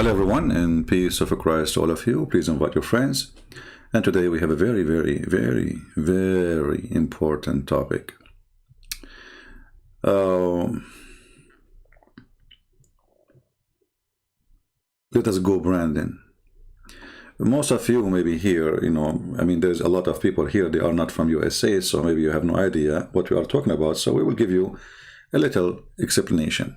Hello everyone, and peace of Christ to all of you. Please invite your friends. And today we have a very important topic. Let us go, Brandon. Most of you may be here, there's a lot of people here, they are not from USA, so maybe you have no idea what we are talking about. So we will give you a little explanation.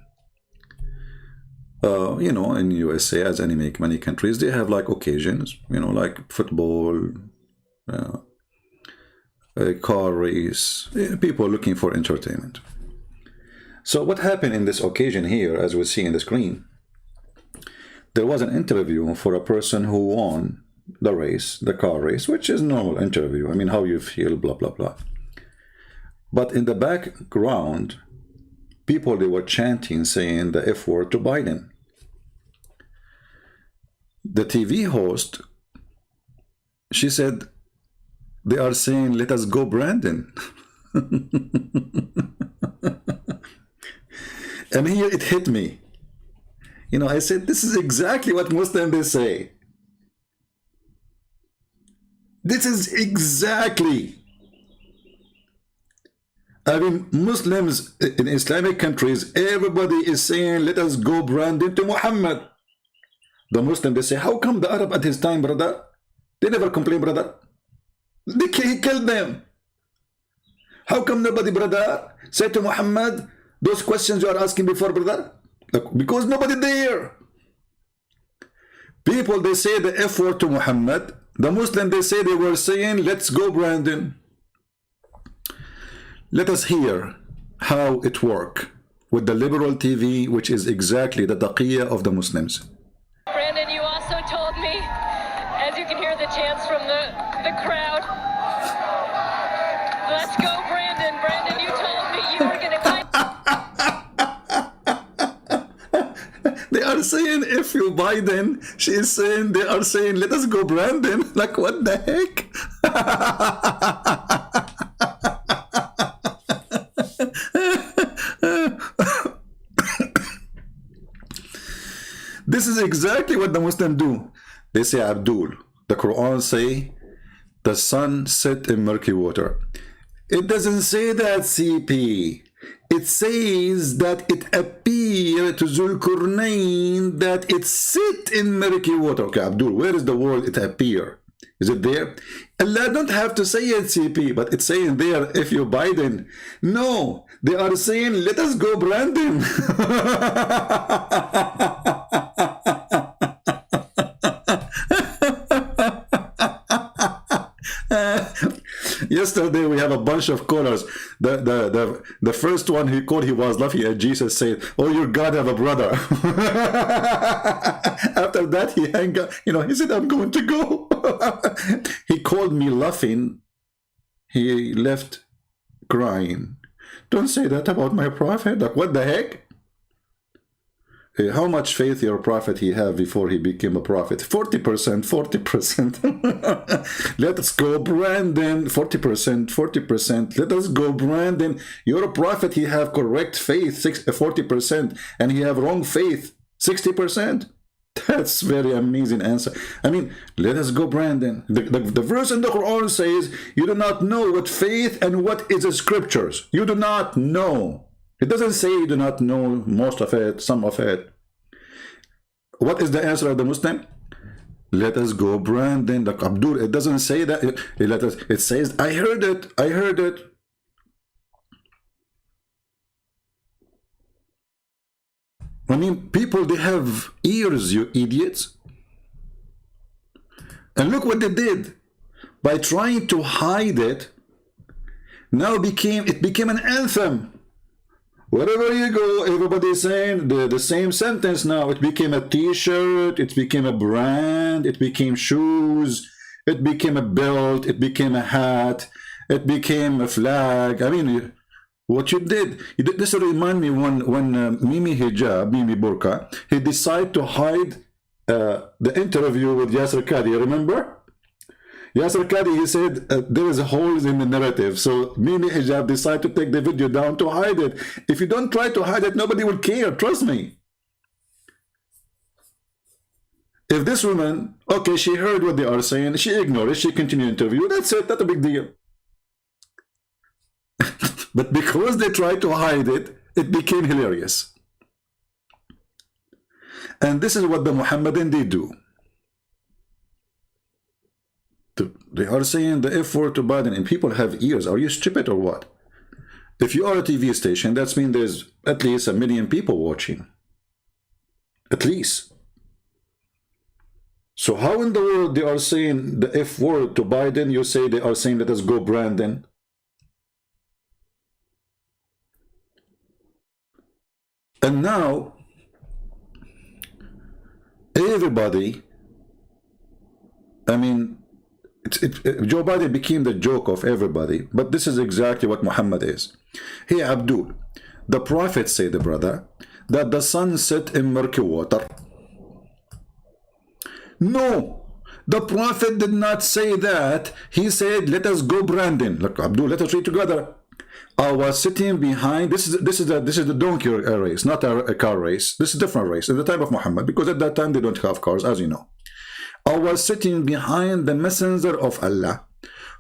In USA, as in many countries, they have like occasions, like football, a car race, people looking for entertainment. So what happened in this occasion here, as we see in the screen, there was an interview for a person who won the race, the car race, which is normal interview. How you feel, blah, blah, blah. But in the background, people, they were chanting, saying the F word to Biden. The TV host, she said, they are saying, let us go, Brandon. And here it hit me. I said, this is exactly what Muslims they say. This is exactly. Muslims in Islamic countries, everybody is saying, let us go, Brandon, to Muhammad. The Muslim, they say, how come the Arab at his time, brother? They never complain, brother. He killed them. How come nobody, brother, said to Muhammad, those questions you are asking before, brother? Because nobody there. People, they say the F word to Muhammad. The Muslim, they say they were saying, let's go, Brandon. Let us hear how it works with the liberal TV, which is exactly the taqiyya of the Muslims. Brandon, you also told me, as you can hear the chants from the crowd, let's go, Brandon. Brandon, you told me you were going to They are saying, if you Biden, she is saying, they are saying, let us go, Brandon. Like, what the heck? This is exactly what the Muslims do. They say, Abdul, the Quran say, the sun set in murky water. It doesn't say that, CP. It says that it appeared to Zulkarnain that it sit in murky water. Okay, Abdul, where is the word it appear? Is it there? Allah don't have to say it, CP, but it's saying there, if you Biden. No, they are saying, let us go, Brandon. Yesterday we have a bunch of callers. The first one he called, he was laughing at Jesus, said, oh, your God have a brother. After that he hung up, he said, I'm going to go. He called me laughing. He left crying. Don't say that about my prophet. Like, what the heck? How much faith your prophet he have before he became a prophet? 40%, 40%. Let us go, Brandon. 40%. Let us go, Brandon. Your prophet, he have correct faith, 40%, and he have wrong faith, 60%. That's very amazing answer. Let us go, Brandon. The verse in the Quran says, you do not know what faith and what is the scriptures. You do not know. It doesn't say you do not know most of it, some of it. What is the answer of the Muslim? Let us go, Brandon. Like Abdul, it doesn't say that. It says, I heard it. People, they have ears, you idiots. And look what they did. By trying to hide it, now it became an anthem. Wherever you go, everybody's saying the same sentence now. It became a t-shirt, it became a brand, it became shoes, it became a belt, it became a hat, it became a flag. What you did, this remind me when Mimi Hijab, Mimi Burqa, he decided to hide the interview with Yasser Qadhi, remember? Yasser Qadhi, he said there is holes in the narrative. So Mimi Hijab decided to take the video down to hide it. If you don't try to hide it, nobody will care. Trust me. If this woman, okay, she heard what they are saying, she ignored it, she continued interview, that's it, not a big deal. But because they tried to hide it, it became hilarious. And this is what the Muhammadan they do. They are saying the F word to Biden, and people have ears. Are you stupid or what? If you are a TV station, that means there's at least 1 million people watching. At least. So how in the world they are saying the F word to Biden, you say they are saying let us go Brandon? And now, everybody, I mean, Joe Biden became the joke of everybody, but this is exactly what Muhammad is. Hey, Abdul, the Prophet said, brother, that the sun set in murky water. No, the Prophet did not say that. He said, let us go Brandon. Look, Abdul, let us read together. I was sitting behind, this is the donkey race, not a car race. This is a different race at the time of Muhammad, because at that time they don't have cars, as you know. I was sitting behind the messenger of Allah,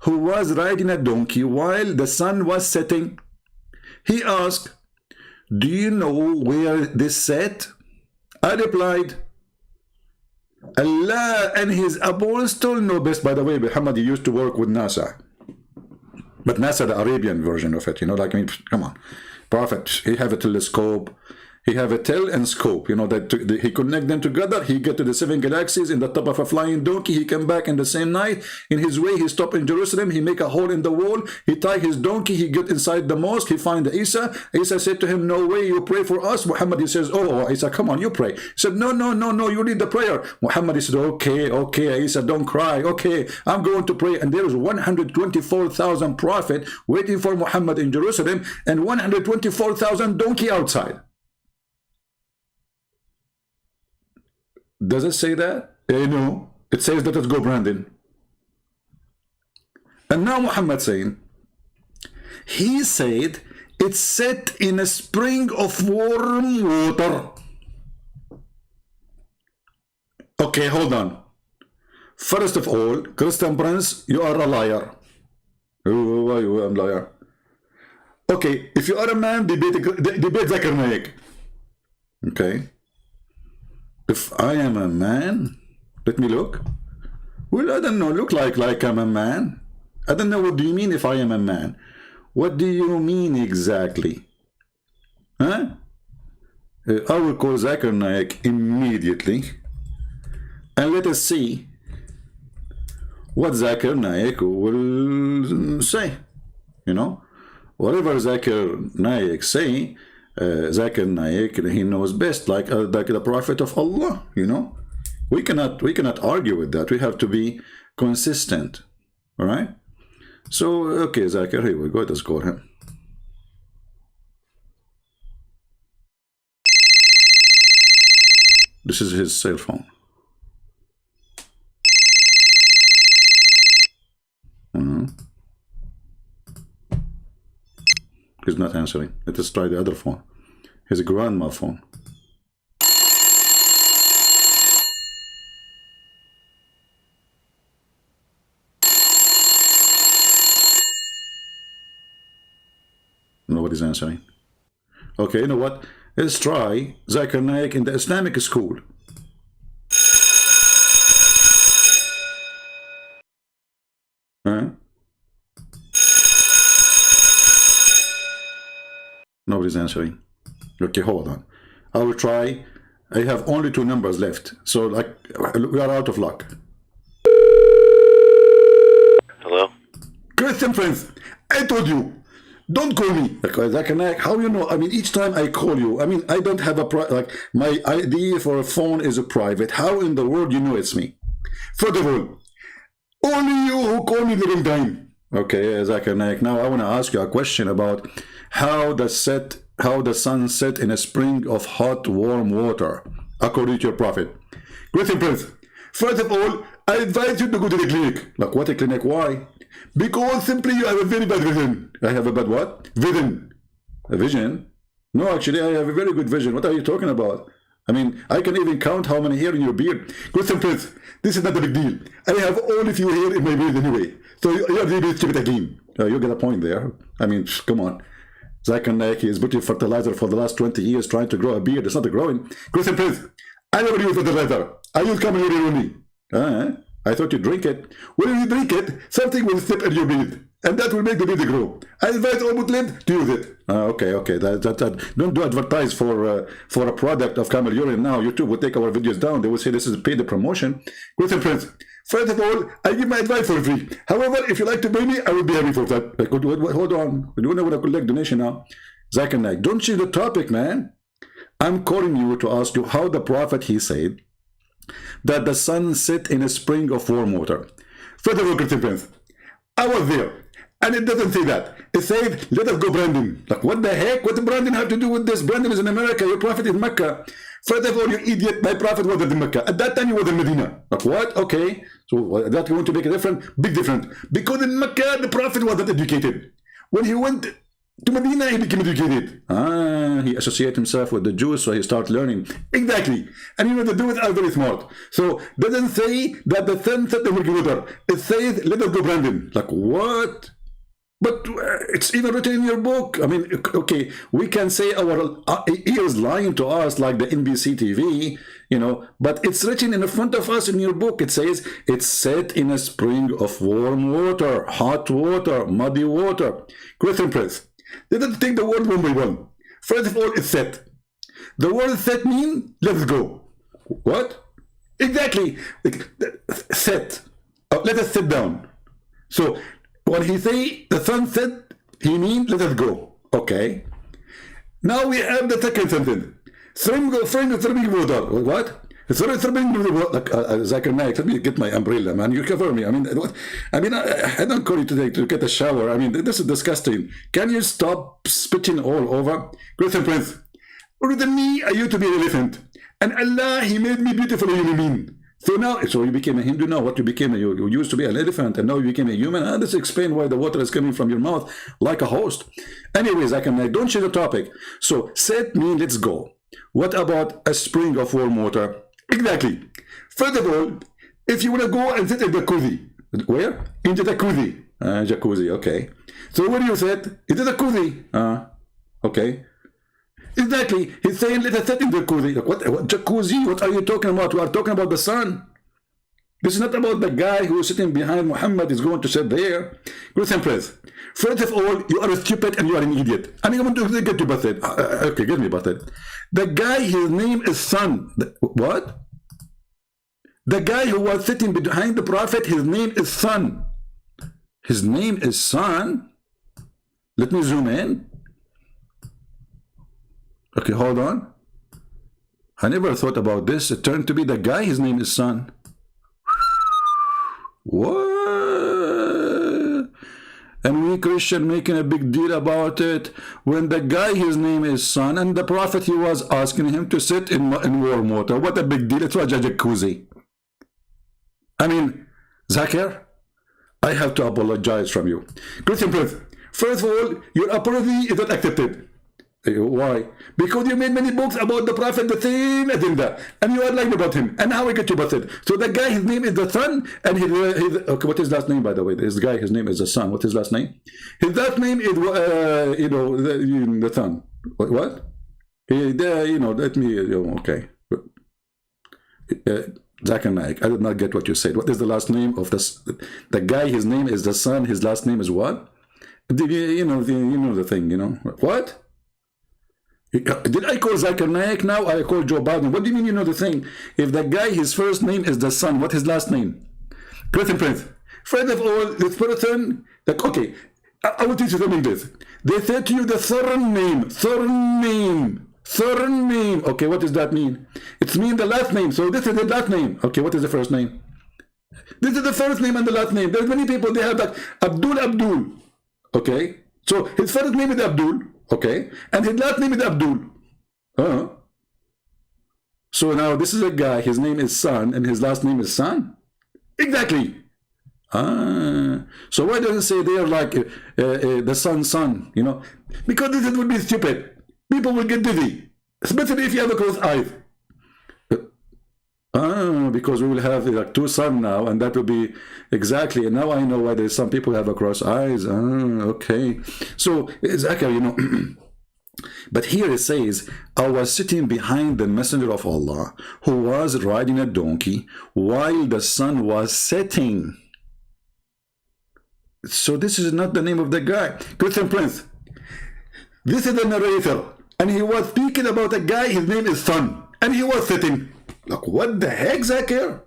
who was riding a donkey while the sun was setting. He asked, do you know where this set? I replied, Allah and his apostle know best. By the way, Muhammad used to work with NASA. But NASA, the Arabian version of it, you know, like, I mean, come on. Prophet, he have a telescope, he have a tel and scope, you know, that he connect them together, he get to the 7 galaxies in the top of a flying donkey, he come back in the same night, in his way, he stop in Jerusalem, he make a hole in the wall, he tie his donkey, he get inside the mosque, he find Isa said to him, no way, you pray for us. Muhammad, he says, oh, Isa, come on, you pray. He said, no, you need the prayer. Muhammad, he said, okay, Isa, don't cry, okay, I'm going to pray. And there was 124,000 prophet waiting for Muhammad in Jerusalem, and 124,000 donkey outside. Does it say that? No. It says let us go Brandon. And now Muhammad saying, he said it's set in a spring of warm water. Okay, hold on. First of all, Christian Prince, you are a liar. Why you a liar? Okay, if you are a man, debate Zakir Naik. Okay. If I am a man, let me look. Well, I don't know, look like I'm a man. I don't know, what do you mean if I am a man? What do you mean exactly? Huh? I will call Zakir Naik immediately. And let us see what Zakir Naik will say. You know? Whatever Zakir Naik say, Zakir Naik, he knows best, like the Prophet of Allah, you know. We cannot argue with that. We have to be consistent. All right? So, okay, Zakir, here we go. Let's call him. This is his cell phone. He's not answering. Let us try the other phone. His grandma phone. Nobody's answering. Okay, you know what? Let's try Zakir Naik in the Islamic school. Huh? Nobody's answering. Okay, hold on. I will try. I have only 2 numbers left. So, like, we are out of luck. Hello? Christian friends, I told you, don't call me. Like, how you know? I mean, each time I call you, I mean, I don't have a, like, my ID for a phone is a private. How in the world you know it's me? First of all, only you who call me the wrong time. Okay, Zakir Naik. Now I want to ask you a question about how the sun set in a spring of hot, warm water, according to your prophet. Christian Prince, first of all, I advise you to go to the clinic. Like, what a clinic? Why? Because simply you have a very bad vision. I have a bad what? Vision. A vision? No, actually, I have a very good vision. What are you talking about? I mean, I can even count how many hair in your beard. Listen, Prince, this is not a big deal. I have all of your hair in my beard anyway. So you're really stupid again. You get a point there. I mean, come on. Zakir Naik is putting fertilizer for the last 20 years trying to grow a beard. It's not growing. Listen, Prince, I never use fertilizer. I use common urine only. I thought you drink it. When you drink it, something will slip in your beard, and that will make the beard grow. I invite all Muslims to use it. Okay. Don't do advertise for a product of camel urine now. YouTube will take our videos down. They will say this is paid promotion. Listen, Prince. First of all, I give my advice for free. However, if you like to pay me, I will be happy for that. Hold on. We don't know what I collect donation now. Zakir Naik, don't change the topic, man. I'm calling you to ask you how the Prophet, he said, that the sun set in a spring of warm water. First of all, Christian Prince, I was there, and it doesn't say that. It says, let us go Brandon. Like, what the heck? What does Brandon have to do with this? Brandon is in America. Your Prophet is Mecca. First of all, you idiot, my Prophet wasn't in Mecca. At that time, he was in Medina. Like, what? Okay. So that going to make a difference? Big difference. Because in Mecca, the Prophet wasn't educated. When he went to Medina, he became educated. He associated himself with the Jews, so he started learning. Exactly. And you know, the Jews are very smart. So, doesn't say that the sun set the water. It says, let us go Brandon. Like, what? But it's even written in your book. I mean, okay, we can say our ears lying to us like the NBC TV, you know, but it's written in front of us in your book. It says, it's set in a spring of warm water, hot water, muddy water. Question, Prince. Let's take the word one by one. First of all, it's set. The word set means, let's go. What? Exactly. Set. Let us sit down. So, when he say the sun set, he means let us go. Okay. Now we have the second sentence. Throwing water. What? Throwing water. Zakir Naik, let me get my umbrella, man. You cover me. I mean, what? I mean, I don't call you today to get a shower. I mean, this is disgusting. Can you stop spitting all over? Christian Prince, other than me, I used to be an elephant. And Allah, he made me beautiful human being. So now, so you became a Hindu now. What you became? You used to be an elephant, and now you became a human. This explains why the water is coming from your mouth like a host. Anyways, don't change the topic. So, set means let's go. What about a spring of warm water? Exactly. First of all, if you want to go and sit in the jacuzzi, where? Into the jacuzzi. Jacuzzi, okay. So what do you said? Into the jacuzzi. Okay. Exactly. He's saying, let us sit in the jacuzzi. What jacuzzi? What are you talking about? We are talking about the sun. This is not about the guy who is sitting behind Muhammad is going to sit there. Listen, Prince. First of all, you are stupid and you are an idiot. I mean, I want to get you busted. Okay, get me busted. The guy, his name is Sun. What? The guy who was sitting behind the Prophet, his name is Sun. His name is Sun? Let me zoom in. Okay, hold on. I never thought about this. It turned to be the guy, his name is Sun. What? And we Christian making a big deal about it when the guy, his name is Sun, and the Prophet, he was asking him to sit in warm water. What a big deal. It's a jacuzzi. I mean, Zakir, I have to apologize from you. Christian Prince, first of all, your apology is not accepted. Why? Because you made many books about the Prophet, the same agenda, and you are lying about him. And how I get you busted? So the guy, his name is the Sun, and his okay, what is his last name, by the way? This guy, his name is the Sun. What's his last name? His last name is the Sun. What? Let me. Okay. Zakir Naik, I did not get what you said. What is the last name of this? The guy, his name is the Sun. His last name is what? You know the thing. What? Did I call Zakir Naik now? I call Joe Biden. What do you mean you know the thing? If the guy, his first name is the Sun, what his last name? Christian Prince. First of all, this person, okay, I will teach you something this. They said to you the Thorn name. Okay, what does that mean? It means the last name. So this is the last name. Okay, what is the first name? This is the first name and the last name. There's many people, they have like Abdul. Okay, so his first name is Abdul. Okay, and his last name is Abdul. So now this is a guy, his name is Sun, and his last name is Sun? Exactly. So why doesn't it say they are like the sun, Because this would be stupid. People will get dizzy, especially if you have a closed eye. Because we will have like two sons now, and that will be exactly. And now I know why there's some people have across eyes. Okay. So Zakir, you know, but here it says, I was sitting behind the messenger of Allah, who was riding a donkey while the sun was setting. So this is not the name of the guy. Christian Prince. This is the narrator, and he was speaking about a guy. His name is Sun, and he was sitting. Like, what the heck, Zakir?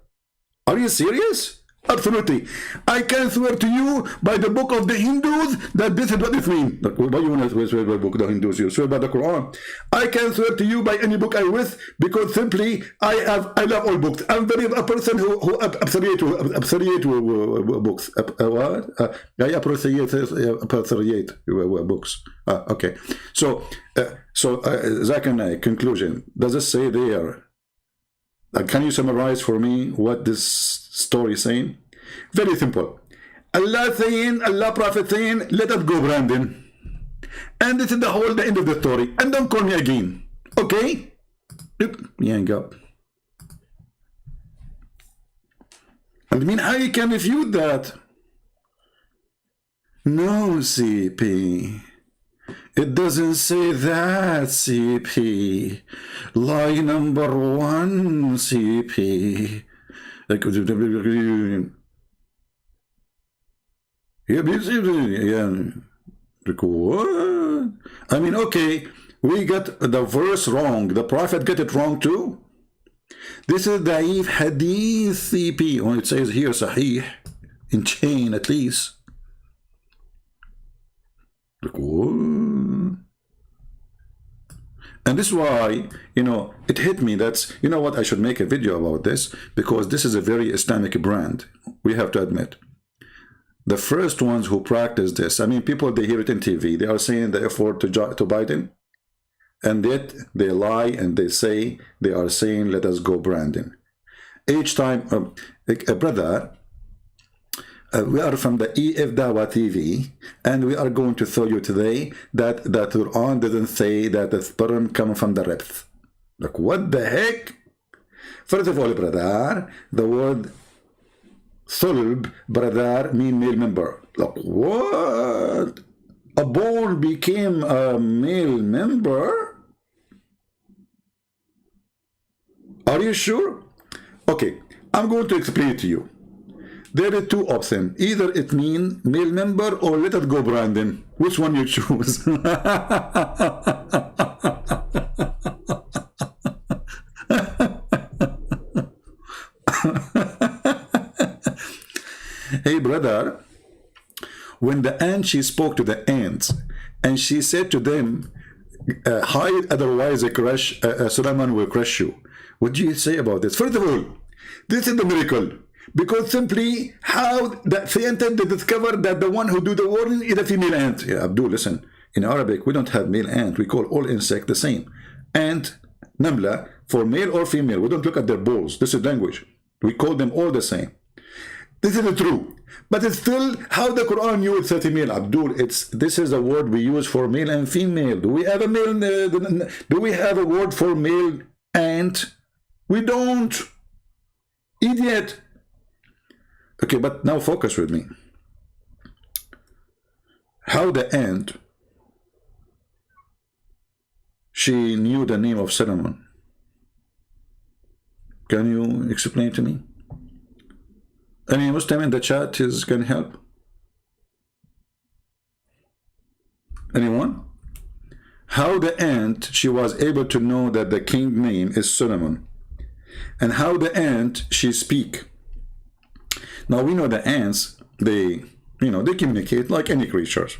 Are you serious? Absolutely. I can swear to you by the book of the Hindus that this is what it means. Like, why do you want to swear by the book of the Hindus? You swear by the Quran. I can swear to you by any book I wish, because simply I love all books. I'm very a person who appreciate books. I appreciate books. Okay. So Zakir Naik, conclusion. Does it say there? Can you summarize for me what this story is saying? Very simple. Allah saying, Allah Prophet saying, let us go, Brandon. And this is the end of the story. And don't call me again. Okay? Hang up. I mean, how you can refute that? No, CP. It doesn't say that, CP. Lie number one, CP. Yeah. What? I mean, okay, we got the verse wrong. The Prophet got it wrong too. This is Da'if Hadith, CP. When it says here, Sahih, in chain at least. And this is why, you know, it hit me. That's, you know what, I should make a video about this, because this is a very Islamic brand, we have to admit. The first ones who practice this, I mean, people, they hear it in TV, they are saying the effort to Biden, and yet they lie and they say, they are saying, let us go, Brandon. Each time, brother, we are from the EF Dawah TV, and we are going to show you today that the Quran doesn't say that the sperm comes from the ribs. Like, what the heck? First of all, brother, the word sulb, brother, mean male member. Like, what? A bone became a male member? Are you sure? Okay, I'm going to explain it to you. There are two options. Either it means male member or let it go, Brandon. Which one you choose? Hey, brother, when the ant, she spoke to the ants, and she said to them, hide, otherwise Solomon will crush you. What do you say about this? First of all, this is the miracle. Because simply how the scientists discovered that the one who do the warning is a female ant. Yeah, Abdul, listen. In Arabic, we don't have male ant. We call all insects the same. Ant, namla, for male or female. We don't look at their balls. This is language. We call them all the same. This is true. But it's still how the Quran used 30 male. Abdul, this is a word we use for male and female. Do we have a male? Do we have a word for male ant? We don't. Idiot. Okay, but now focus with me. How the ant, she knew the name of Solomon. Can you explain to me? Any Muslim in the chat can help? Anyone? How the ant, she was able to know that the king name is Solomon. And how the ant, she speak. Now we know the ants, they communicate like any creatures.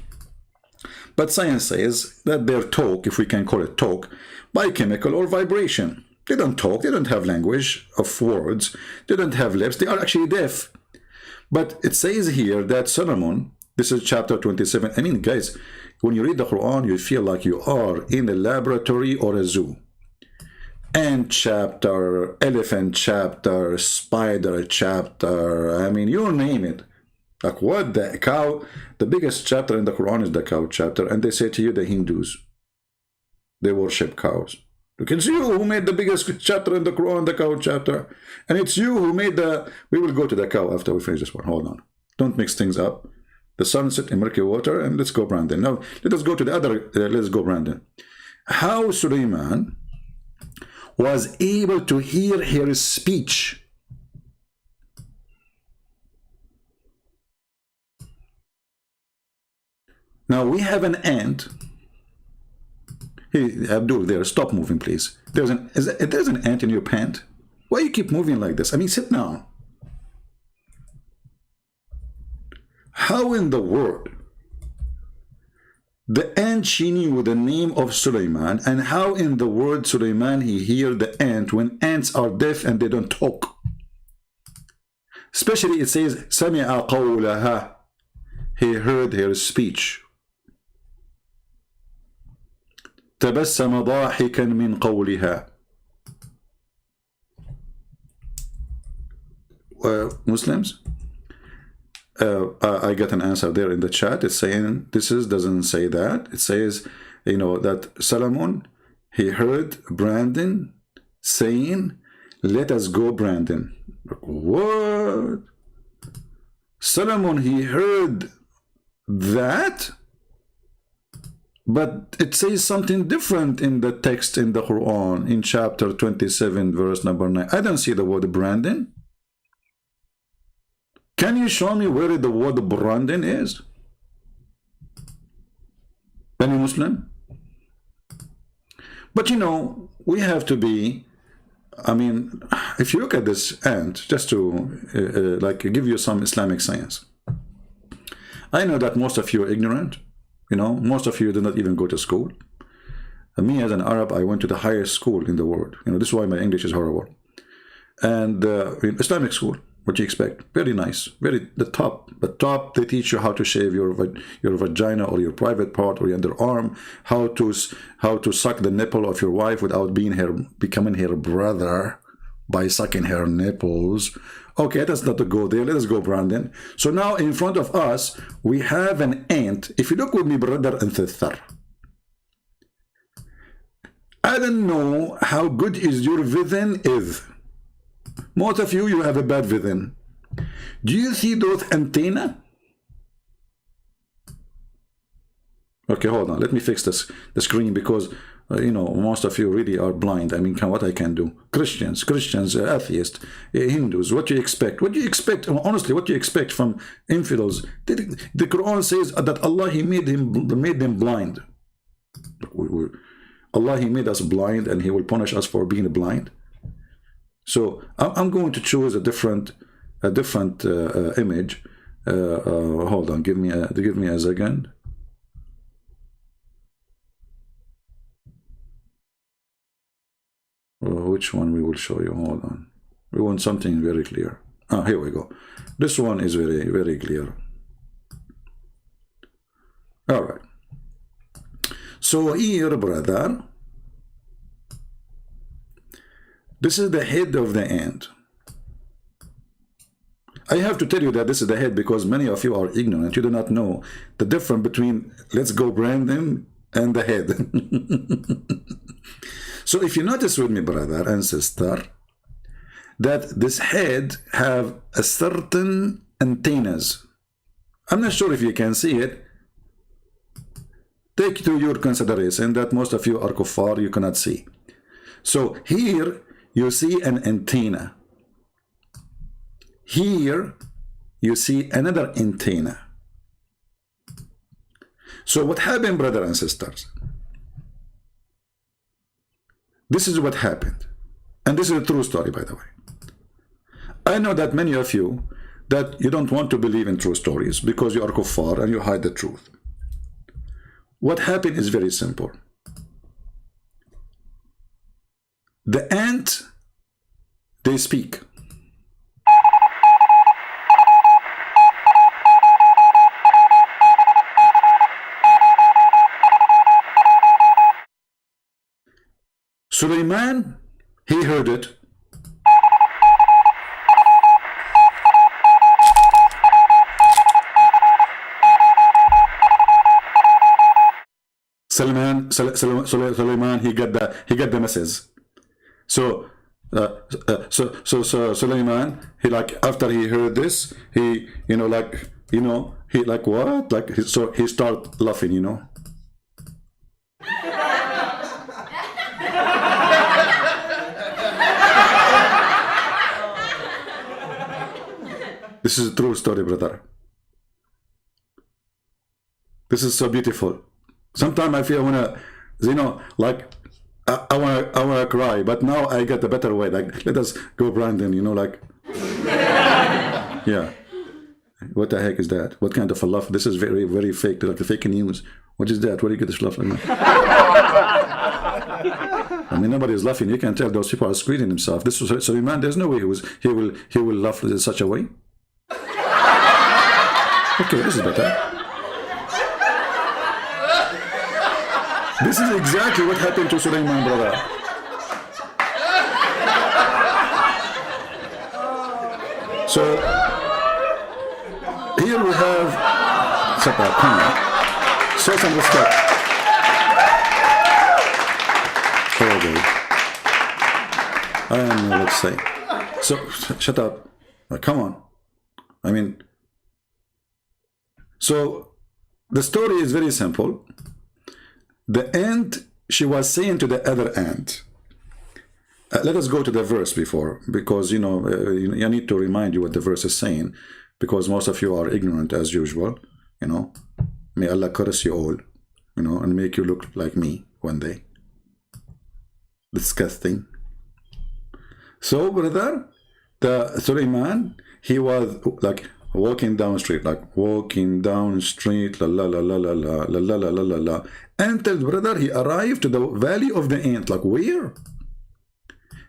But science says that their talk, if we can call it talk, by chemical or vibration. They don't talk, they don't have language of words, they don't have lips, they are actually deaf. But it says here that Solomon, this is chapter 27. I mean, guys, when you read the Quran, you feel like you are in a laboratory or a zoo. Ant chapter, elephant chapter, spider chapter, I mean, you name it. Like, what the cow? The biggest chapter in the Quran is the cow chapter, and they say to you, the Hindus, they worship cows. Look, it's you who made the biggest chapter in the Quran, the cow chapter. And it's you who made the... We will go to the cow after we finish this one. Hold on. Don't mix things up. The sunset in murky water, and let's go, Brandon. Now, let us go to the other... let's go, Brandon. How Sulaiman was able to hear her speech. Now, we have an ant... Hey, Abdul, there, stop moving, please. There's an ant in your pant. Why you keep moving like this? I mean, sit down. How in the world the ant, she knew the name of Sulaiman, and how in the world Sulaiman he hear the ant when ants are deaf and they don't talk? Especially it says, Sami'a qawlaha. He heard her speech. تبسم ضاحكا من قولها. Muslims, I got an answer there in the chat. It's saying doesn't say that. It says, you know, that Solomon, he heard Brandon saying, "Let us go, Brandon." What? Solomon, he heard that? But it says something different in the text in the Quran, in chapter 27, verse number 9. I don't see the word Brandon. Can you show me where the word Brandon is? Any Muslim? But you know, we have to be, I mean, if you look at this ant, just to like give you some Islamic science. I know that most of you are ignorant. You know, most of you do not even go to school. And me as an Arab, I went to the highest school in the world. You know, this is why my English is horrible. And Islamic school, what do you expect? Very nice, very the top. They teach you how to shave your vagina or your private part or your underarm, how to suck the nipple of your wife without becoming her brother by sucking her nipples. Okay, let us not go there. Let us go, Brandon. So now in front of us, we have an ant. If you look with me, brother and sister, I don't know how good is your vision is. Most of you have a bad vision. Do you see those antenna? Okay, hold on. Let me fix the screen because you know, most of you really are blind. I mean, what I can do? Christians, atheists, Hindus. What do you expect? What do you expect? Honestly, what do you expect from infidels? The Quran says that Allah, He made them blind. Allah, He made us blind, and He will punish us for being blind. So I'm going to choose a different image. Hold on. Give me a second. Which one we will show you? Hold on. We want something very clear. Ah, here we go. This one is very, very clear. All right. So here, brother, this is the head of the ant. I have to tell you that this is the head because many of you are ignorant. You do not know the difference between let's go Brandon and the head. So if you notice with me, brother and sister, that this head have a certain antennas. I'm not sure if you can see it. Take to your consideration that most of you are kuffar, you cannot see. So here you see an antenna. Here you see another antenna. So what happened, brother and sisters? This is what happened. And this is a true story, by the way. I know that many of you, that you don't want to believe in true stories because you are kuffar and you hide the truth. What happened is very simple. The ant, they speak. Sulaiman, he heard it. Sulaiman, he got the message. So Sulaiman, he like after he heard this, he he like what, like so he start laughing. This is a true story, brother. This is so beautiful. Sometimes I feel like I wanna cry, but now I get a better way. Like, let us go, Brandon. Like, yeah. What the heck is that? What kind of a laugh? This is very, very fake. Like the fake news. What is that? Where do you get this laugh like that? I mean, nobody is laughing. You can tell those people are screening themselves. This was Sulaiman. There's no way he will laugh in such a way. Okay, this is better. This is exactly what happened to Sulaiman, brother. So here we have Shut come on. Show some respect. Okay. Let's say. So shut up. Come on. I mean, so the story is very simple. The ant, she was saying to the other ant. Let us go to the verse before, because I need to remind you what the verse is saying, because most of you are ignorant as usual. May Allah curse you all, and make you look like me one day. Disgusting. So, brother, the Sulaiman, he was like walking down street, la la la la la la la la la la la, until, brother, he arrived to the valley of the ant. Like, where?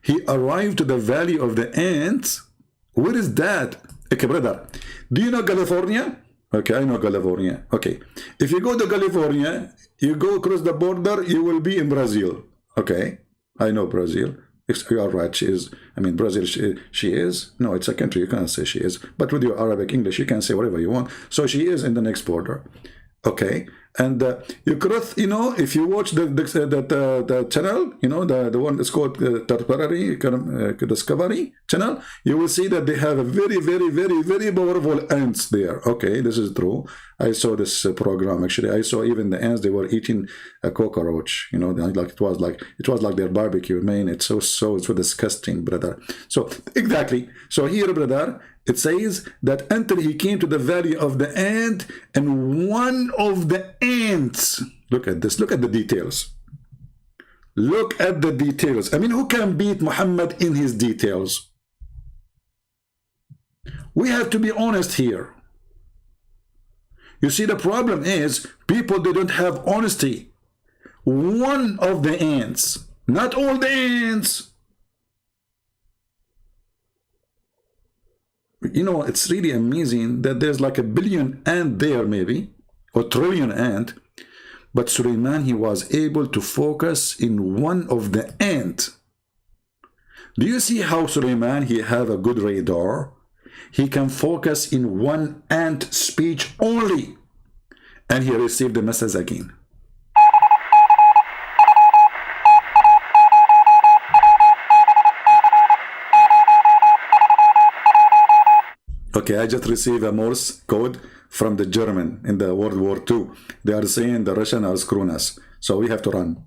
He arrived to the valley of the ants. Where is that? Okay, brother, do you know California? Okay, I know California. Okay, if you go to California, you go across the border, you will be in Brazil. Okay, I know Brazil. You are right, she is. I mean, Brazil, she is. No, it's a country, you can't say she is. But with your Arabic English, you can say whatever you want. So she is in the next border. Okay, and you cross, if you watch the channel, the one that's called Discovery channel, you will see that they have a very, very, very, very powerful ants there. Okay, this is true. I saw this program, actually. I saw even the ants, they were eating a cockroach, like it was like their barbecue. Man, it's so disgusting, brother. So exactly. So here, brother, it says that until he came to the valley of the ant, and one of the ants, look at this, look at the details. Look at the details. I mean, who can beat Muhammad in his details? We have to be honest here. You see, the problem is people, they don't have honesty. One of the ants, not all the ants. It's really amazing that there's like 1 billion ant there, maybe, or trillion ant, but Sulaiman, he was able to focus in one of the ant. Do you see how Sulaiman, he have a good radar? He can focus in one ant speech only, and he received the message again. Okay, I just received a Morse code from the German in the World War II. They are saying the Russian are screwing us, so we have to run.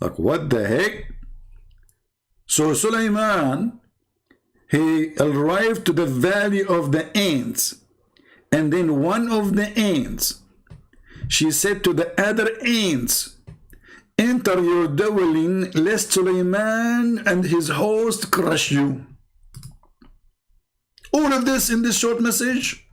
Like, what the heck? So Sulaiman, he arrived to the valley of the ants, and then one of the ants, she said to the other ants, enter your dwelling, lest Sulaiman and his host crush you. All of this in this short message.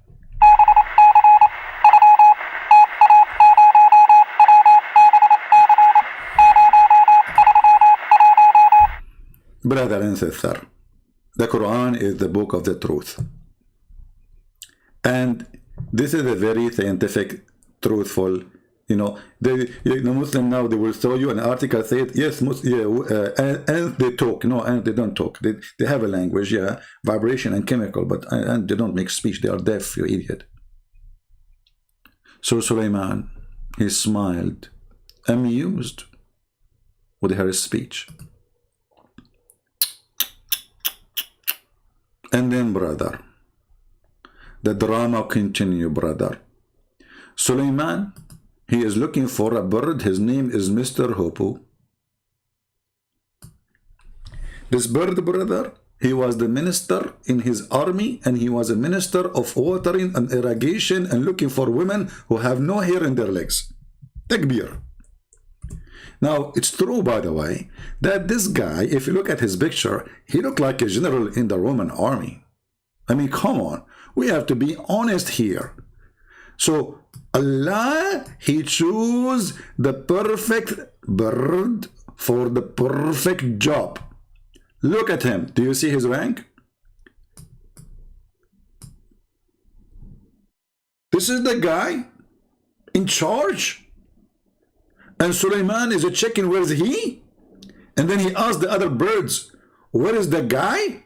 Brother and sister, the Quran is the book of the truth. And this is a very scientific, truthful, the Muslim now, they will show you an article said, yes, and they talk. No, and they don't talk. They have a language, yeah, vibration and chemical, but and they don't make speech. They are deaf, you idiot. So Sulaiman, he smiled amused with her speech. And then, brother, the drama continue, brother. Suleiman, he is looking for a bird. His name is Mr. Hopu. This bird, brother, he was the minister in his army, and he was a minister of watering and irrigation and looking for women who have no hair in their legs. Takbir. Now, it's true, by the way, that this guy, if you look at his picture, he looked like a general in the Roman army. I mean, come on. We have to be honest here. So, Allah, he chose the perfect bird for the perfect job. Look at him. Do you see his rank? This is the guy in charge. And Suleiman is checking where is he? And then he asked the other birds, where is the guy?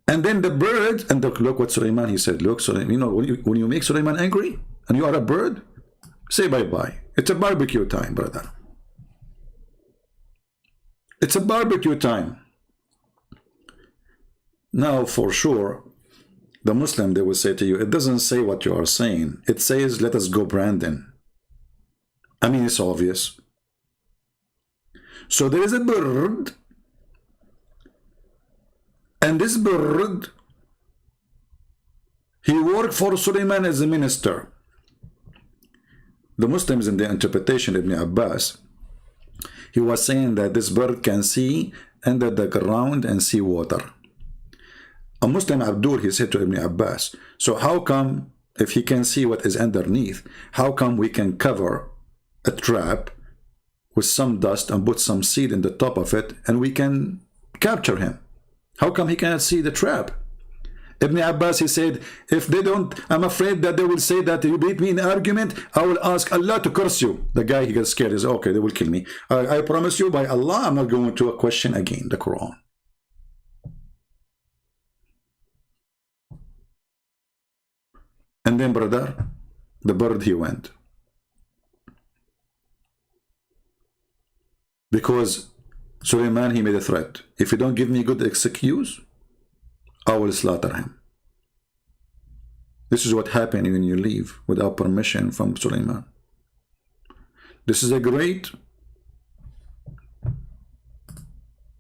And then the bird, and look what Suleiman, he said, look, Suleiman, you know, when you make Suleiman angry and you are a bird, say bye-bye. It's a barbecue time, brother. It's a barbecue time. Now, for sure, the Muslim, they will say to you, it doesn't say what you are saying. It says, let us go, Brandon. I mean, it's obvious. So there is a bird, and this bird, he worked for Suleiman as a minister. The Muslims, in the interpretation of Ibn Abbas, he was saying that this bird can see under the ground and see water. A Muslim, Abdul, he said to Ibn Abbas, so how come, if he can see what is underneath, how come we can cover a trap with some dust and put some seed in the top of it and we can capture him? How come he cannot see the trap? Ibn Abbas, he said, if they don't, I'm afraid that they will say that you beat me in argument, I will ask Allah to curse you. The guy, he gets scared. He says, okay, they will kill me. I promise you by Allah, I'm not going to question again the Quran. And then, brother, the bird, he went. Because Suleiman, he made a threat. If you don't give me good excuse, I will slaughter him. This is what happened when you leave without permission from Suleiman. This is a great...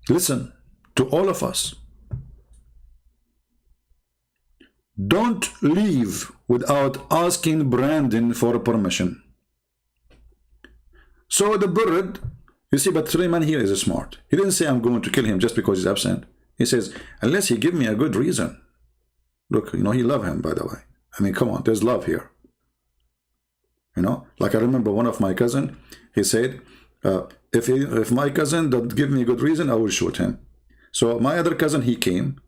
Listen to all of us. Don't leave without asking Brandon for permission. So the bird, you see, but Suleiman here is smart. He didn't say I'm going to kill him just because he's absent. He says, unless he give me a good reason. Look, you know, he love him, by the way. I mean, come on, there's love here. You know, like I remember one of my cousin, he said, if my cousin don't give me a good reason, I will shoot him. So my other cousin, he came,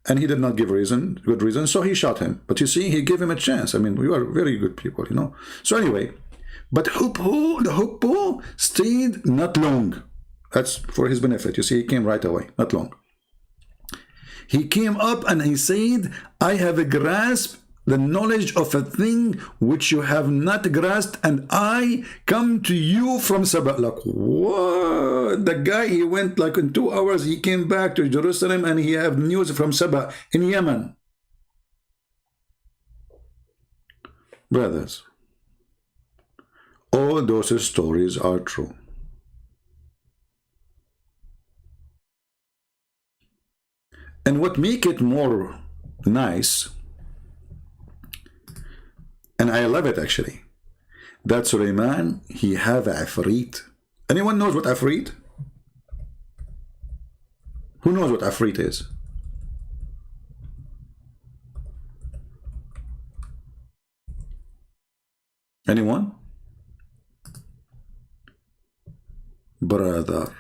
and he did not give good reason, so he shot him. But you see, he gave him a chance. I mean, we are very good people, you know. So anyway, but the Hoopoe stayed not long. That's for his benefit. You see, he came right away, not long. He came up and he said, I have a grasp the knowledge of a thing which you have not grasped, and I come to you from Sabah. Like, what? The guy, he went like in 2 hours, he came back to Jerusalem and he have news from Sabah in Yemen. Brothers, all those stories are true. And what make it more nice, and I love it actually, that Suleiman, he have a Afrit. Anyone knows what Afrit? Who knows what Afrit is? Anyone? Brother.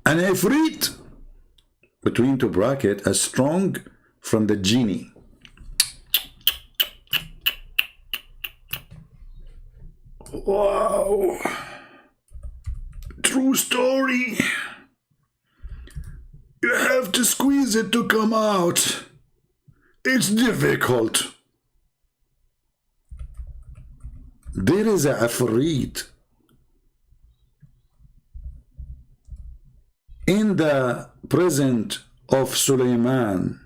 An Afrit, between two brackets, as strong from the genie. Wow. True story. You have to squeeze it to come out. It's difficult. There is a Afrit in the presence of Suleiman,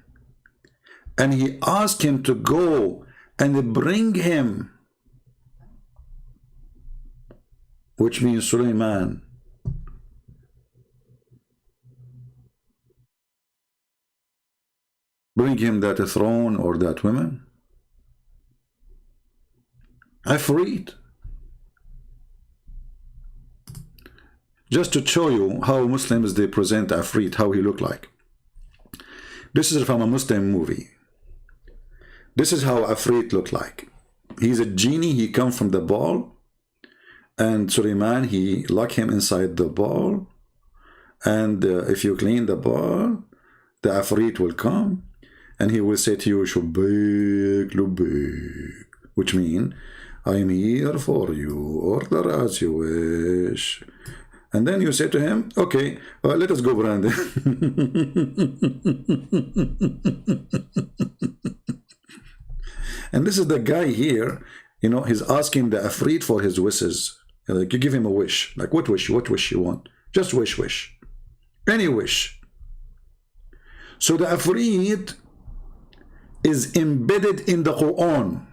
and he asked him to go and bring him, which means Suleiman. Bring him that throne or that woman. Afrit. Just to show you how Muslims they present Afrit, how he look like. This is from a Muslim movie. This is how Afrit look like. He's a genie, he come from the ball, and Suleiman, he lock him inside the ball, and if you clean the ball, the Afrit will come, and he will say to you, Shubik, Lubik, which means, I am here for you, order as you wish. And then you say to him, okay, let us go, Brandon. And this is the guy here, you know, he's asking the Afrit for his wishes. Like, you give him a wish. Like, what wish you want? Just wish. Any wish. So the Afrit is embedded in the Quran.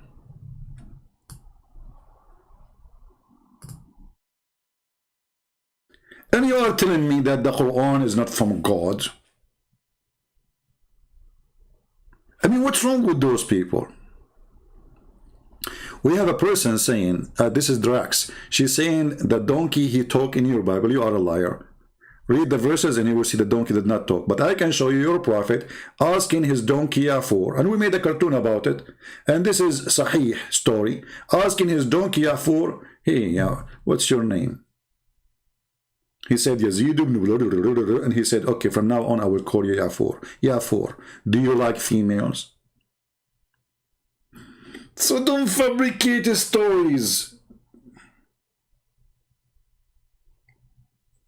And you are telling me that the Quran is not from God? I mean, what's wrong with those people? We have a person saying, this is Drax. She's saying, the donkey he talk in your Bible, you are a liar. Read the verses and you will see the donkey did not talk. But I can show you your prophet asking his donkey for, and we made a cartoon about it. And this is Sahih story. Asking his donkey for, hey, what's your name? He said, Yazid ibn, and he said, okay, from now on I will call you Yafour. Yafour, do you like females? So don't fabricate stories.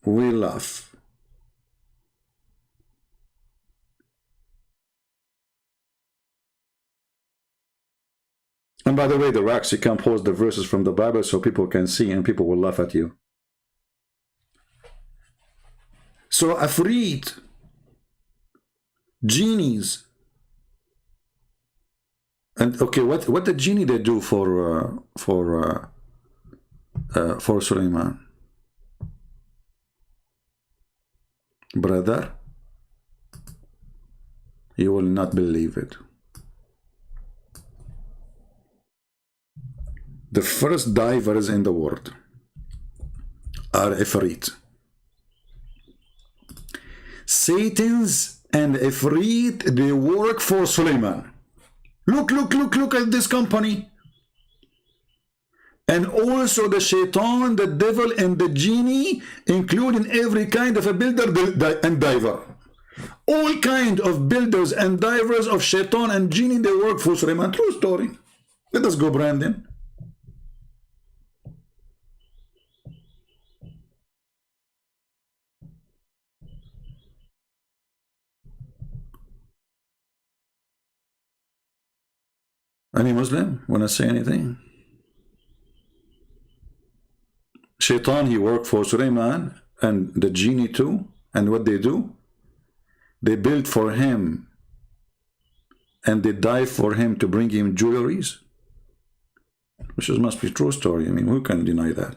We laugh. And by the way, the racks, you can post the verses from the Bible so people can see and people will laugh at you. So Afrit, genies, and okay, what the genie they do for Suleiman? Brother, you will not believe it. The first divers in the world are Ifrit. Satans and Ifrit, they work for Suleiman. Look at this company. And also the shaitan, the devil, and the genie, including every kind of a builder and diver. All kind of builders and divers of shaitan and genie, they work for Suleiman. True story. Let us go, Brandon. Any Muslim want to say anything? Shaitan, he worked for Suleiman and the genie too. And what they do? They build for him and they dive for him to bring him jewelries. Which must be a true story. I mean, who can deny that?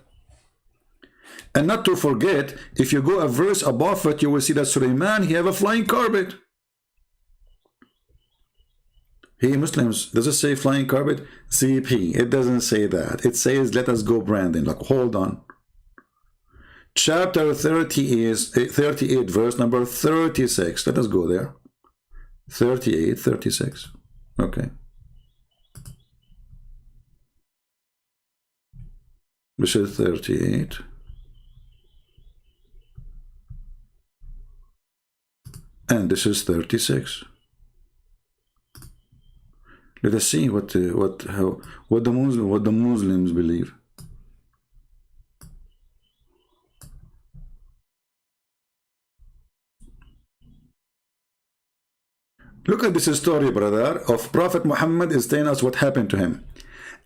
And not to forget, if you go a verse above it, you will see that Suleiman, he have a flying carpet. Hey Muslims, does it say flying carpet? CP, it doesn't say that. It says, let us go, Brandon. Like, hold on. Chapter 30 is 38, verse number 36. Let us go there. 38, 36. Okay. This is 38. And this is 36. Let us see what the Muslims believe. Look at this story, brother, of Prophet Muhammad is telling us what happened to him.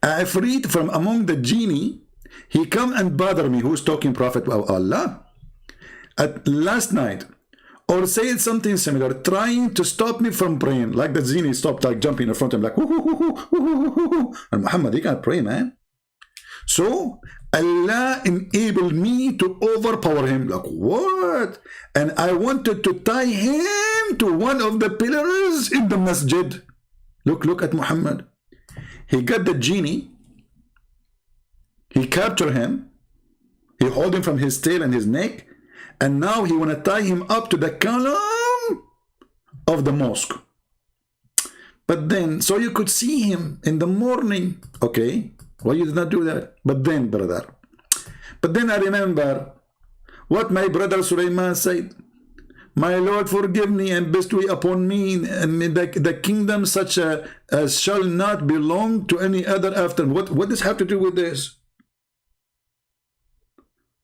Ifrit from among the genie, he come and bother me. Who's talking? Prophet of Allah. At last night, or said something similar, trying to stop me from praying. Like the genie stopped, like jumping in front of him, like, and Muhammad, he can't pray, man. So Allah enabled me to overpower him. Like, what? And I wanted to tie him to one of the pillars in the masjid. Look at Muhammad. He got the genie. He captured him. He hold him from his tail and his neck. And now he want to tie him up to the column of the mosque. But then, so you could see him in the morning. Okay. Why you did not do that? But then, brother. But then I remember what my brother Sulaiman said. My Lord, forgive me and bestow upon me and the kingdom such as shall not belong to any other after. What does have to do with this?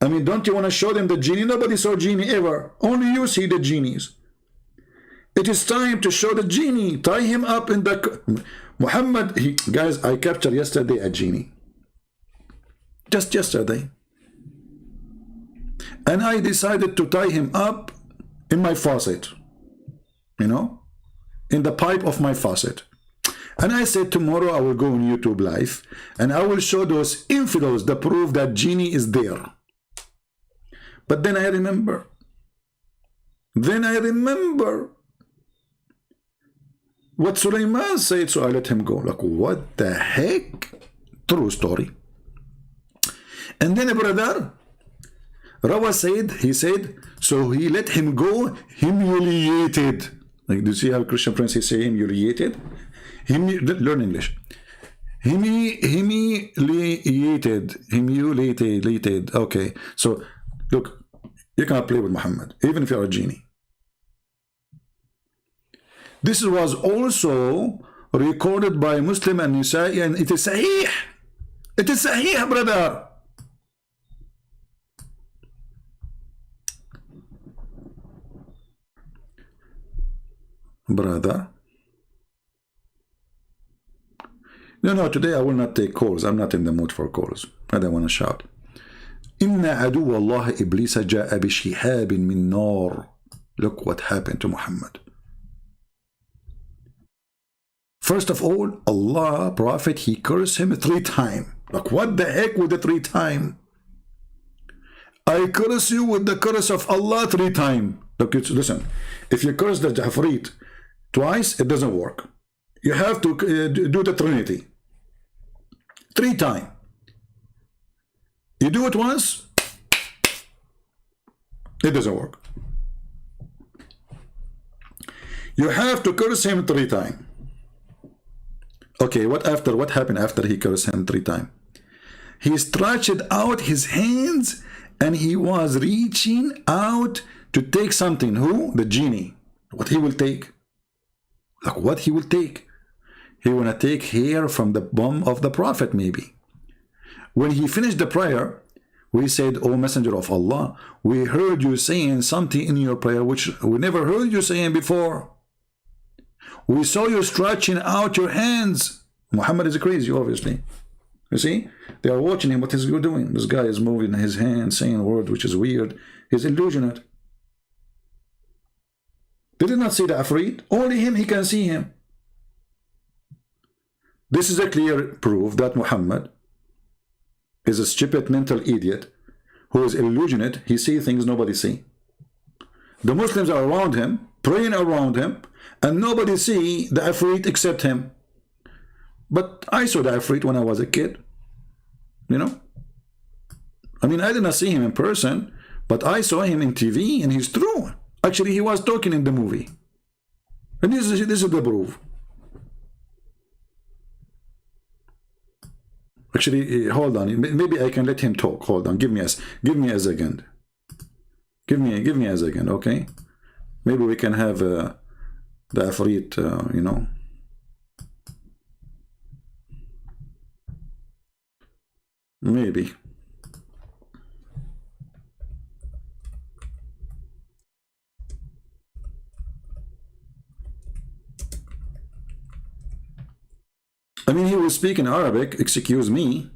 I mean, don't you want to show them the genie? Nobody saw genie ever. Only you see the genies. It is time to show the genie. Tie him up in the... Muhammad, guys, I captured yesterday a genie. Just yesterday. And I decided to tie him up in my faucet. You know? In the pipe of my faucet. And I said, tomorrow I will go on YouTube Live and I will show those infidels the proof that genie is there. But then I remember. What Sulaiman said, so I let him go. Like, what the heck? True story. And then a brother, Rawa said, he said, so he let him go humiliated. Like, do you see how Christian friends say humiliated? Learn English. Humiliated. Okay. So, look, you cannot play with Muhammad, even if you are a genie. This was also recorded by Muslim and Nisa'i, and it is sahih. It is sahih, brother. No, today I will not take calls. I'm not in the mood for calls. I don't want to shout. Inna adu Allah Iblisa ja'a bi Shihab min nar. Look what happened to Muhammad. First of all, Allah, Prophet, he cursed him 3 times. Like, what the heck with the 3 times? I curse you with the curse of Allah 3 times. Look, listen, if you curse the Jafrit twice, it doesn't work. You have to do the Trinity 3 times. You do it once, it doesn't work. You have to curse him 3 times. Okay, what happened after he cursed him 3 times? He stretched out his hands and he was reaching out to take something. Who? The genie. What he will take? Like, what he will take? He will take hair from the bum of the Prophet, maybe. When he finished the prayer, we said, O Messenger of Allah, we heard you saying something in your prayer which we never heard you saying before. We saw you stretching out your hands. Muhammad is crazy, obviously. You see? They are watching him. What is he doing? This guy is moving his hands, saying words which is weird. He's illusionate. They did not see the Afrit. Only him, he can see him. This is a clear proof that Muhammad is a stupid mental idiot who is illusionate. He sees things nobody see. The Muslims are around him, praying around him, and nobody see the Afrit except him. But I saw the Afrit when I was a kid. You know? I mean, I did not see him in person, but I saw him in TV, and he's true. Actually, he was talking in the movie. And this is the proof. Actually, hold on. Maybe I can let him talk. Hold on. Give me a second. Give me a second, okay? Maybe we can have the Afrit, you know. Maybe. I mean, he will speak in Arabic, excuse me.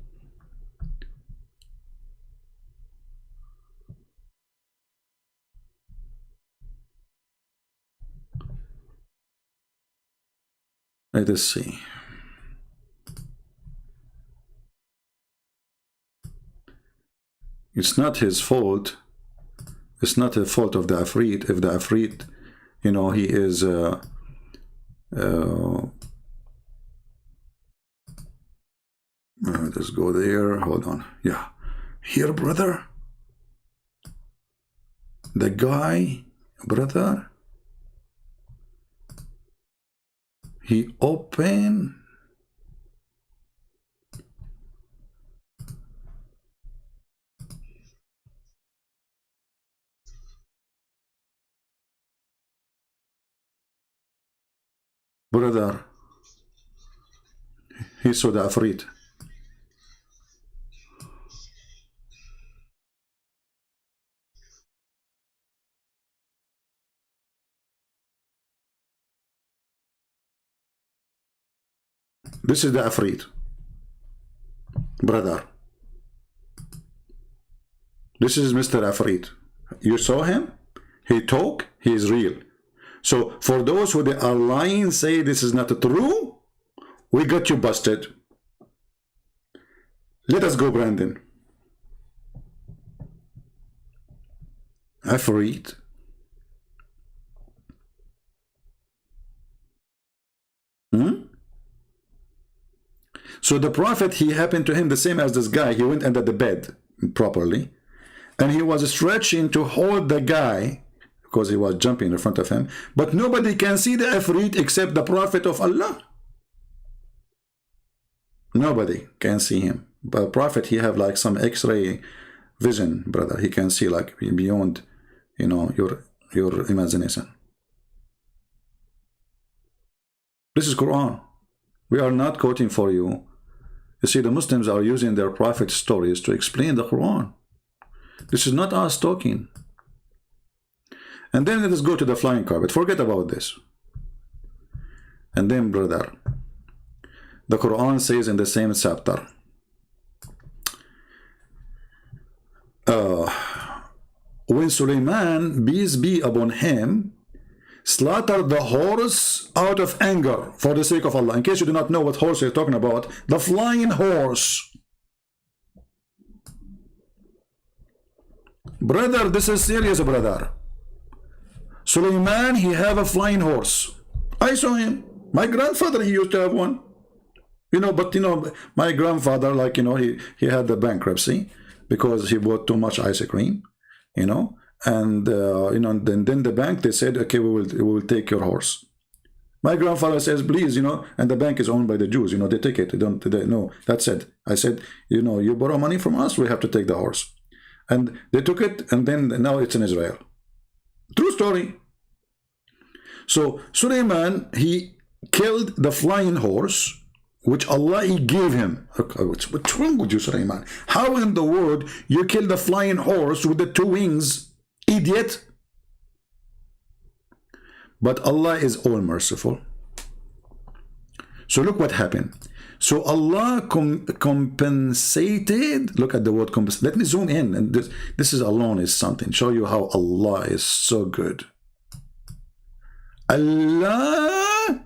Let us see. It's not his fault. It's not the fault of the Afrit. If the Afrit, you know, he is let's go there. Hold on. Yeah. Here, brother. The guy, brother, he opened brother, he saw the Afrit. This is the Afrit, brother. This is Mr. Afrit. You saw him? He talk, he is real. So for those who they are lying, say this is not true, we got you busted. Let us go, Brandon. Afrit. So the Prophet, he happened to him the same as this guy. He went under the bed properly, and he was stretching to hold the guy because he was jumping in front of him. But nobody can see the Afrit except the Prophet of Allah. Nobody can see him. But Prophet, he have like some X-ray vision, brother. He can see like beyond, you know, your imagination. This is Quran. We are not quoting for you. You see, the Muslims are using their prophet stories to explain the Quran. This is not us talking. And then let us go to the flying carpet. Forget about this. And then, brother, the Quran says in the same chapter, when Sulaiman, peace be upon him, slaughtered the horse out of anger for the sake of Allah. In case you do not know what horse you're talking about, the flying horse. Brother, this is serious, brother. Sulaiman, he have a flying horse. I saw him. My grandfather, he used to have one. You know, but you know, my grandfather, like, you know, he had the bankruptcy because he bought too much ice cream, you know. And you know, then the bank, they said, okay, we will take your horse. My grandfather says, please, you know, and the bank is owned by the Jews, you know, they take it. They no, that's it. I said, you know, you borrow money from us, we have to take the horse. And they took it, and then now it's in Israel. True story. So Sulaiman, he killed the flying horse, which Allah, he gave him. What's wrong with you, Sulaiman? How in the world you kill the flying horse with the two wings? Idiot. But Allah is all merciful. So look what happened. So Allah compensated. Look at the word compensate. Let me zoom in, and this is alone is something. Show you how Allah is so good. Allah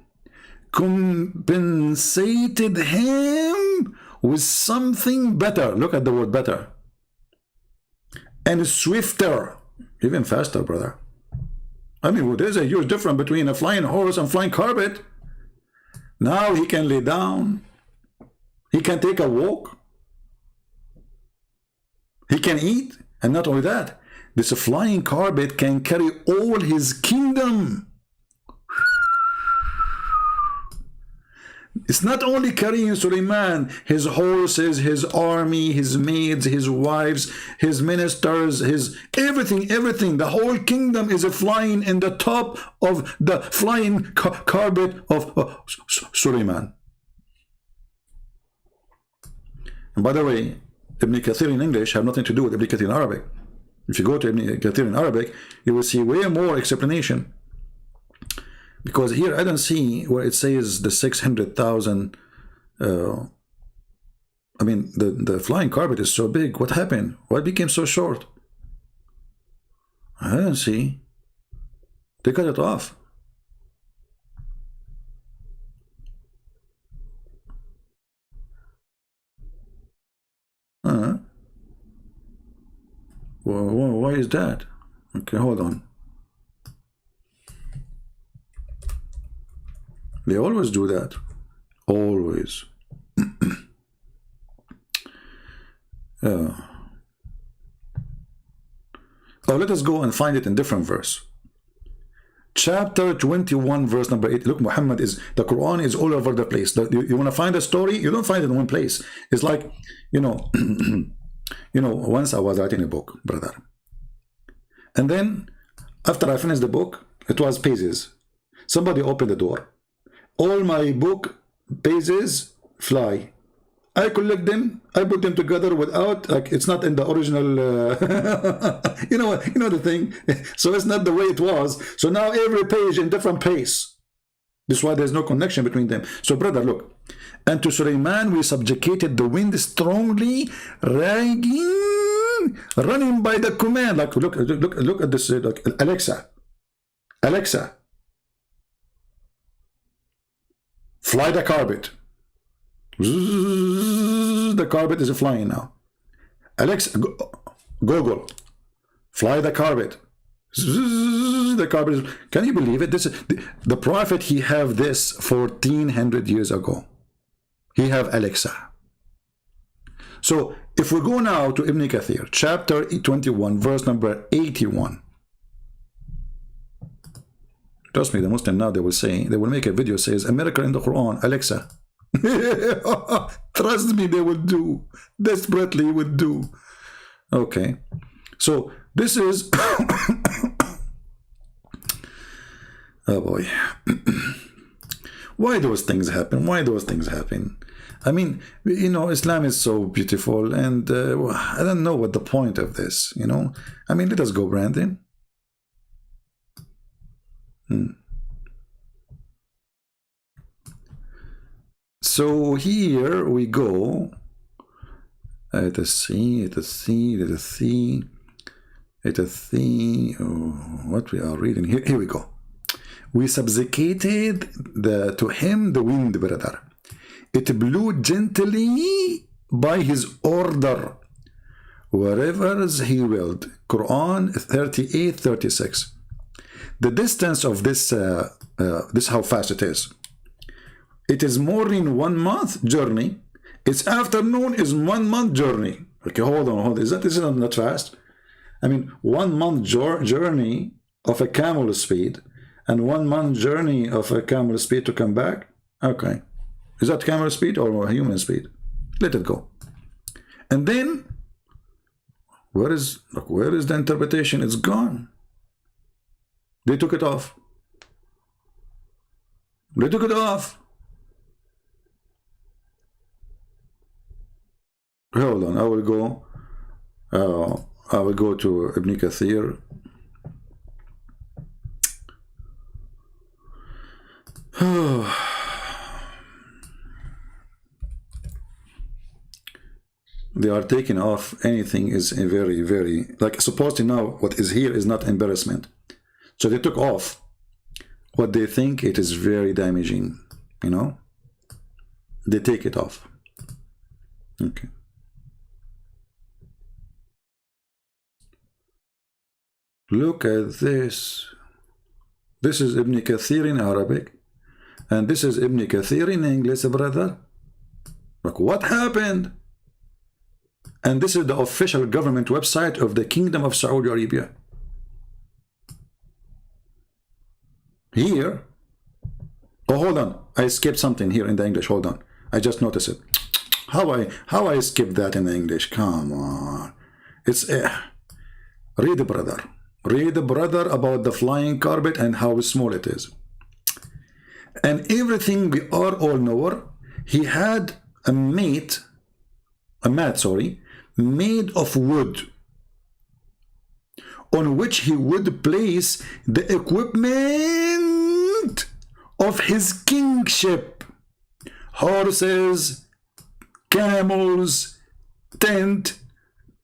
compensated him with something better. Look at the word better. And swifter. Even faster, brother. I mean, there's a huge difference between a flying horse and flying carpet. Now he can lay down. He can take a walk. He can eat. And not only that, this flying carpet can carry all his kingdom. It's not only carrying Sulaiman, his horses, his army, his maids, his wives, his ministers, his everything. The whole kingdom is flying in the top of the flying carpet of Sulaiman. And by the way, Ibn Kathir in English have nothing to do with Ibn Kathir in Arabic. If you go to Ibn Kathir in Arabic, you will see way more explanation. Because here I don't see where it says the 600,000 I mean, the flying carpet is so big. What happened? Why it became so short? I don't see. They cut it off. Why is that? Okay, hold on. They always do that. Always. Oh, let us go and find it in different verse. Chapter 21, verse number 8. Look, Muhammad is, the Quran is all over the place. You want to find a story, you don't find it in one place. It's like, you know, once I was writing a book, brother. And then, after I finished the book, it was pages. Somebody opened the door. All my book pages fly. I collect them, I put them together without, like, it's not in the original, you know the thing. So it's not the way it was. So now every page in different pace. This is why there's no connection between them. So brother, look. And to Sulaiman we subjugated the wind strongly, raging, running by the command. Like, look at this, like, Alexa, fly the carpet. The carpet is flying now. Alexa, Google, fly the carpet. The carpet is, can you believe it? This is the prophet. He have this 1400 years ago. He have Alexa. So if we go now to Ibn Kathir, chapter 21, verse number 81. Trust me, the Muslim now, they will say, they will make a video says a miracle in the Quran, Alexa. Trust me, they will do. Desperately would do. Okay. So this is oh boy. Why those things happen? Why those things happen? I mean, you know, Islam is so beautiful, and I don't know what the point of this, you know. I mean, let us go, Brandon. So here we go. Let us see. What we are reading here. Here we go. We subjugated to him the wind, brother. It blew gently by his order wherever he willed. Quran 38:36. The distance of this, this how fast it is. It is morning 1 month journey. Its afternoon is 1 month journey. Okay, hold on. This is not fast. I mean, 1 month journey of a camel speed and 1 month journey of a camel speed to come back. Okay, is that camel speed or human speed? Let it go. And then where is the interpretation? It's gone. They took it off. They took it off. Hold on, I will go to Ibn Kathir. They are taking off anything is a very, very, like, supposedly now what is here is not embarrassment. So they took off what they think it is very damaging, you know. They take it off. Okay. Look at this. This is Ibn Kathir in Arabic, and this is Ibn Kathir in English, brother. Look what happened. And this is the official government website of the Kingdom of Saudi Arabia. Here. Oh, hold on. I skipped something here in the English. Hold on. I just noticed it. How I skipped that in the English? Come on. It's read, brother. Read, brother, about the flying carpet and how small it is. And everything we are all know. He had a mat, made of wood, on which he would place the equipment of his kingship. horses, camels, tent,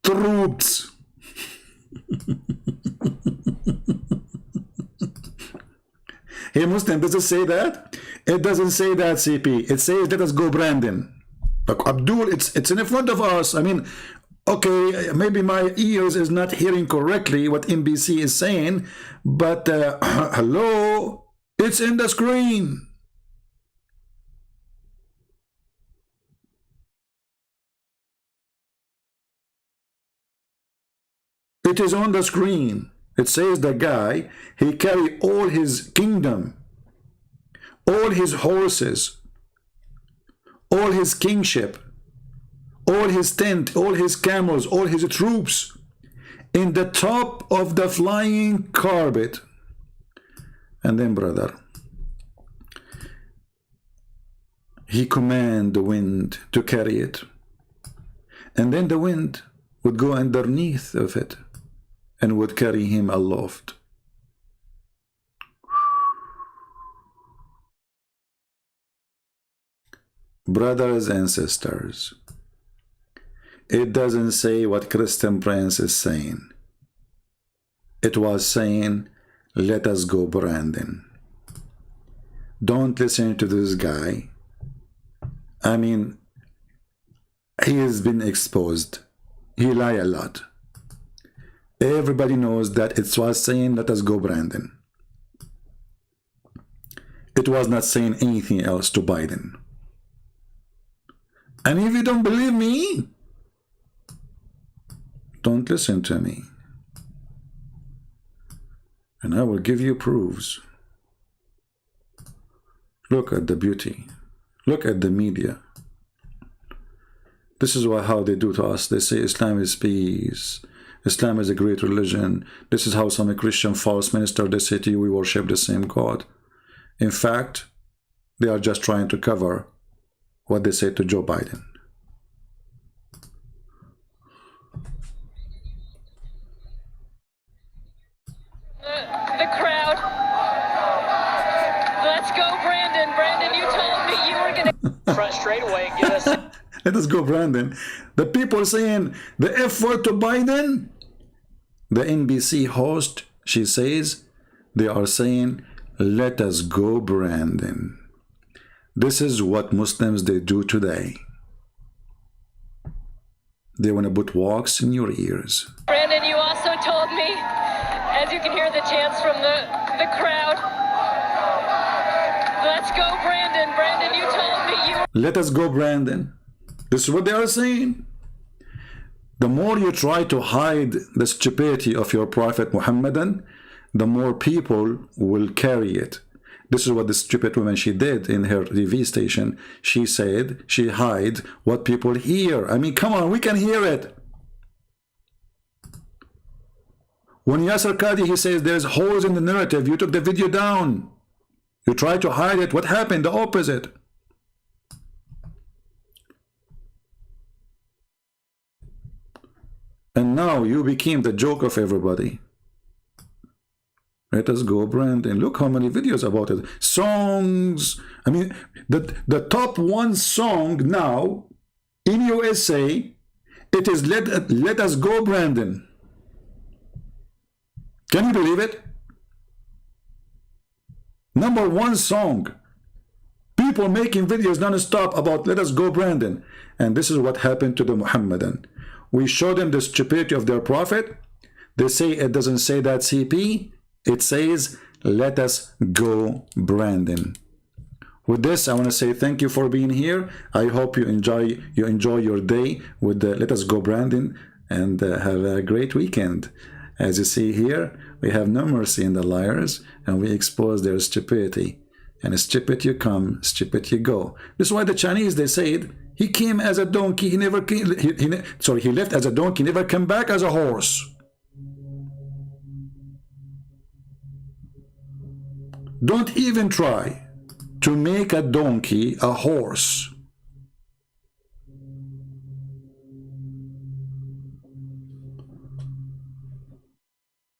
troops. Hey Muslim, does it say that? It doesn't say that, CP. It says let us go Brandon. Like Abdul, it's in front of us. I mean, okay, maybe my ears is not hearing correctly what NBC is saying, but hello, it's in the screen. It is on the screen. It says the guy, he carry all his kingdom, all his horses, all his kingship, all his tent, all his camels, all his troops in the top of the flying carpet. And then, brother, he command the wind to carry it. And then the wind would go underneath of it and would carry him aloft. Brothers and sisters, it doesn't say what Christian Prince is saying. It was saying, let us go Brandon. Don't listen to this guy. I mean, he has been exposed. He lied a lot. Everybody knows that it was saying, let us go Brandon. It was not saying anything else to Biden. And if you don't believe me, don't listen to me. And I will give you proofs. Look at the beauty. Look at the media. This is how they do to us. They say Islam is peace. Islam is a great religion. This is how some Christian false minister, they say to you, we worship the same God. In fact, they are just trying to cover what they say to Joe Biden. The crowd. Let's go, Brandon. Brandon, you told me you were going to front straight away and get us. Let us go, Brandon. The people saying the F word to Biden, the NBC host, she says, they are saying, let us go, Brandon. This is what Muslims, they do today. They want to put wax in your ears. Brandon, you also told me, as you can hear the chants from the crowd, let's go, Brandon. Brandon, you told me you were... Let us go, Brandon. This is what they are saying. The more you try to hide the stupidity of your Prophet Muhammadan, the more people will carry it. This is what the stupid woman, she did in her TV station. She said she hide what people hear. I mean, come on, we can hear it. When Yasser Qadhi, he says there's holes in the narrative, you took the video down. You tried to hide it. What happened? The opposite. And now you became the joke of everybody. Let us go, Brandon. Look how many videos about it. Songs. I mean, the top one song now in USA, it is Let Us Go, Brandon. Can you believe it? Number one song. People making videos non-stop about Let Us Go, Brandon. And this is what happened to the Muhammadan. We showed them the stupidity of their prophet. They say it doesn't say that, CP. It says, let us go, Brandon. With this, I want to say thank you for being here. I hope you enjoy your day with the Let Us Go, Brandon, and have a great weekend. As you see here, we have no mercy in the liars, and we expose their stupidity. And stupid you come, stupid you go. This is why the Chinese, they said, he came as a donkey, he never came, he left as a donkey, never came back as a horse. Don't even try to make a donkey a horse.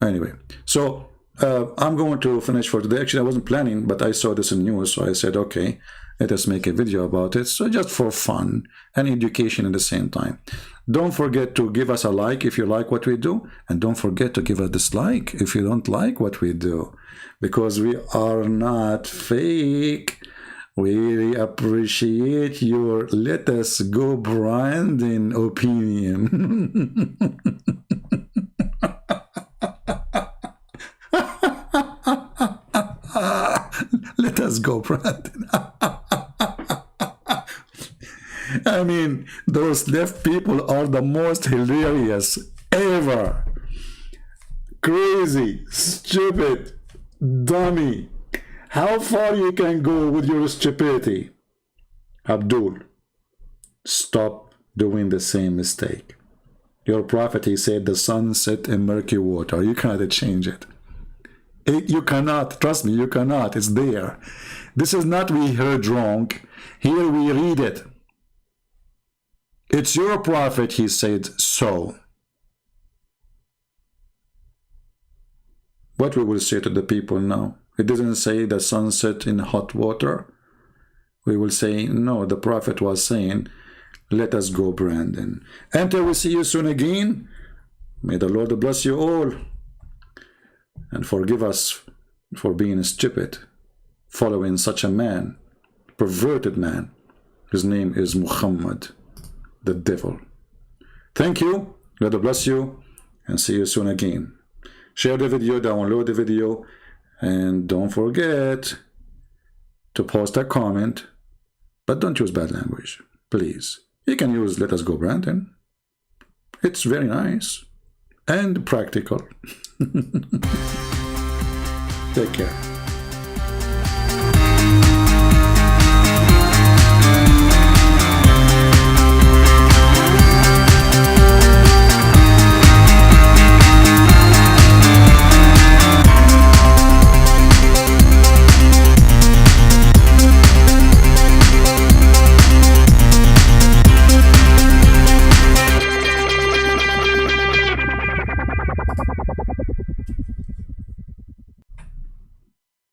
Anyway, so I'm going to finish for today. Actually, I wasn't planning, but I saw this in news, so I said, okay, let us make a video about it. So just for fun and education at the same time. Don't forget to give us a like if you like what we do, and don't forget to give a dislike if you don't like what we do, because we are not fake. We really appreciate your let us go branding opinion. Let us go branding. I mean, those left people are the most hilarious ever. Crazy, stupid, dummy. How far you can go with your stupidity? Abdul, stop doing the same mistake. Your prophet, he said, the sun set in murky water. You cannot change it. You cannot. Trust me, you cannot. It's there. This is not we heard wrong. Here we read it. It's your prophet, he said so. What we will say to the people now? It doesn't say the sun set in hot water. We will say, no, the prophet was saying, let us go, Brandon. Until we see you soon again, may the Lord bless you all and forgive us for being stupid, following such a man, perverted man. His name is Muhammad, the devil. Thank you, God bless you, and see you soon again. Share the video, download the video, and don't forget to post a comment, but don't use bad language, please. You can use let us go Brandon. It's very nice and practical. Take care.